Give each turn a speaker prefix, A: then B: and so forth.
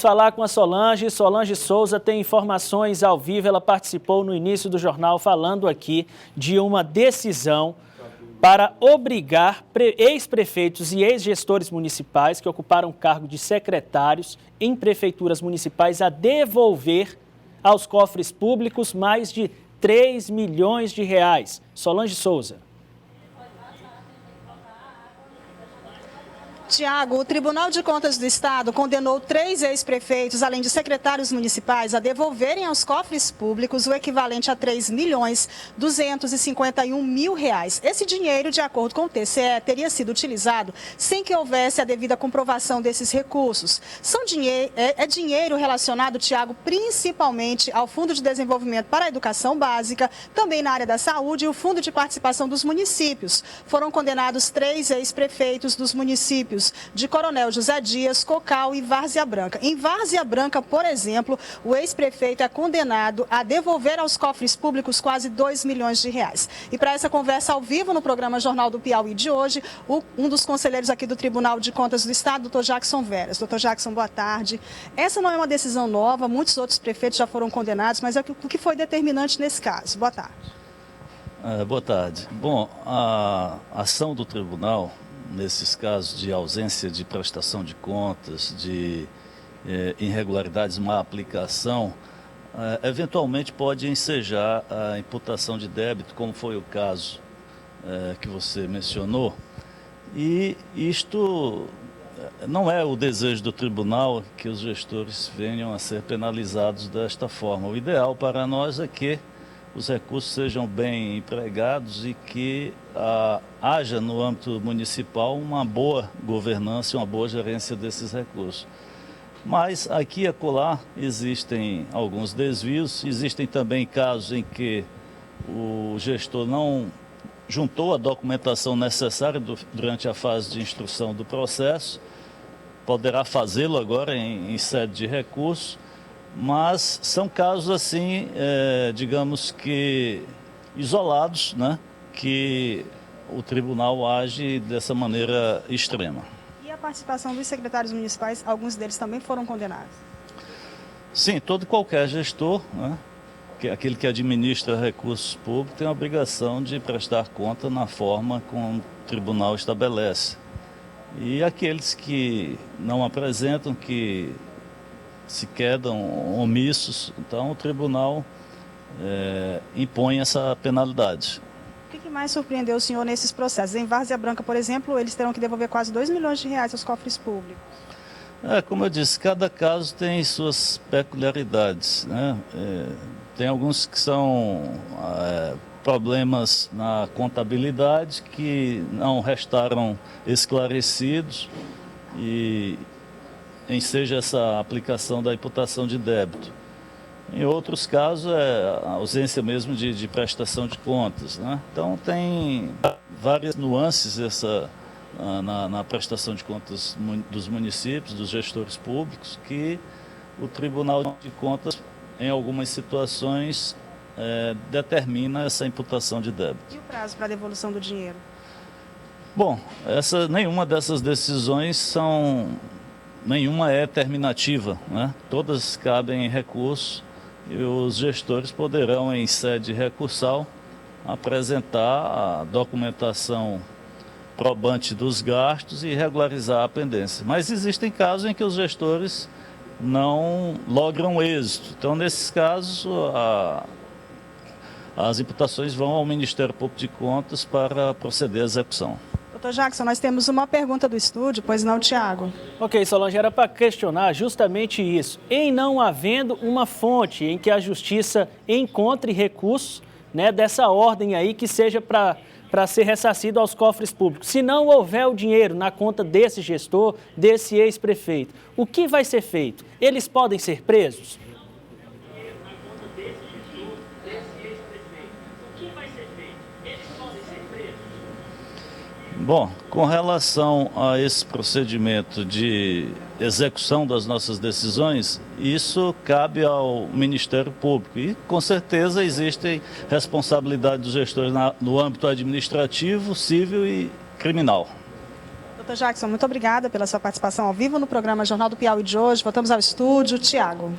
A: Falar com a Solange. Solange Souza tem informações ao vivo. Ela participou no início do jornal falando aqui de uma decisão para obrigar ex-prefeitos e ex-gestores municipais que ocuparam o cargo de secretários em prefeituras municipais a devolver aos cofres públicos mais de 3 milhões de reais. Solange Souza.
B: Tiago, o Tribunal de Contas do Estado condenou 3 ex-prefeitos, além de secretários municipais, a devolverem aos cofres públicos o equivalente a R$ 3.251.000 reais. Esse dinheiro, de acordo com o TCE, teria sido utilizado sem que houvesse a devida comprovação desses recursos. É dinheiro relacionado, Tiago, principalmente ao Fundo de Desenvolvimento para a Educação Básica, também na área da saúde e o Fundo de Participação dos Municípios. Foram condenados 3 ex-prefeitos dos municípios de Coronel José Dias, Cocal e Várzea Branca. Em Várzea Branca, por exemplo, o ex-prefeito é condenado a devolver aos cofres públicos quase 2 milhões de reais. E para essa conversa ao vivo no programa Jornal do Piauí de hoje, um dos conselheiros aqui do Tribunal de Contas do Estado, doutor Jackson Veras. Doutor Jackson, boa tarde. Essa não é uma decisão nova, muitos outros prefeitos já foram condenados, mas o que foi determinante nesse caso? Boa tarde.
C: Boa tarde. Bom, a ação do tribunal nesses casos de ausência de prestação de contas, de irregularidades, má aplicação, eventualmente pode ensejar a imputação de débito, como foi o caso que você mencionou. E isto não é o desejo do tribunal que os gestores venham a ser penalizados desta forma. O ideal para nós é que os recursos sejam bem empregados e que haja no âmbito municipal uma boa governança e uma boa gerência desses recursos. Mas aqui e acolá existem alguns desvios, existem também casos em que o gestor não juntou a documentação necessária durante a fase de instrução do processo, poderá fazê-lo agora em sede de recurso. Mas são casos assim, digamos que isolados, né, que o tribunal age dessa maneira extrema.
B: E a participação dos secretários municipais, alguns deles também foram condenados?
C: Sim, todo e qualquer gestor, né, aquele que administra recursos públicos, tem a obrigação de prestar conta na forma como o tribunal estabelece. E aqueles que não apresentam, que se quedam omissos, então o tribunal impõe essa penalidade.
B: O que mais surpreendeu o senhor nesses processos? Em Várzea Branca, por exemplo, eles terão que devolver quase 2 milhões de reais aos cofres públicos.
C: Como eu disse, cada caso tem suas peculiaridades, né? Tem alguns que são problemas na contabilidade que não restaram esclarecidos e seja essa aplicação da imputação de débito. Em outros casos, a ausência mesmo de prestação de contas, né? Então, tem várias nuances na prestação de contas dos municípios, dos gestores públicos, que o Tribunal de Contas, em algumas situações, determina essa imputação de débito.
B: E o prazo para a devolução do dinheiro?
C: Bom, nenhuma dessas decisões nenhuma é terminativa, né? Todas cabem em recurso e os gestores poderão, em sede recursal, apresentar a documentação probante dos gastos e regularizar a pendência. Mas existem casos em que os gestores não logram êxito. Então, nesses casos, as imputações vão ao Ministério Público de Contas para proceder à execução.
B: Doutor Jackson, nós temos uma pergunta do estúdio, pois não, Tiago?
A: Ok, Solange, era para questionar justamente isso. Em não havendo uma fonte em que a Justiça encontre recursos, né, dessa ordem aí que seja para ser ressarcido aos cofres públicos, se não houver o dinheiro na conta desse gestor, desse ex-prefeito, o que vai ser feito? Eles podem ser presos?
C: Bom, com relação a esse procedimento de execução das nossas decisões, isso cabe ao Ministério Público e, com certeza, existe responsabilidade dos gestores no âmbito administrativo, civil e criminal.
B: Doutor Jackson, muito obrigada pela sua participação ao vivo no programa Jornal do Piauí de hoje. Voltamos ao estúdio. Tiago.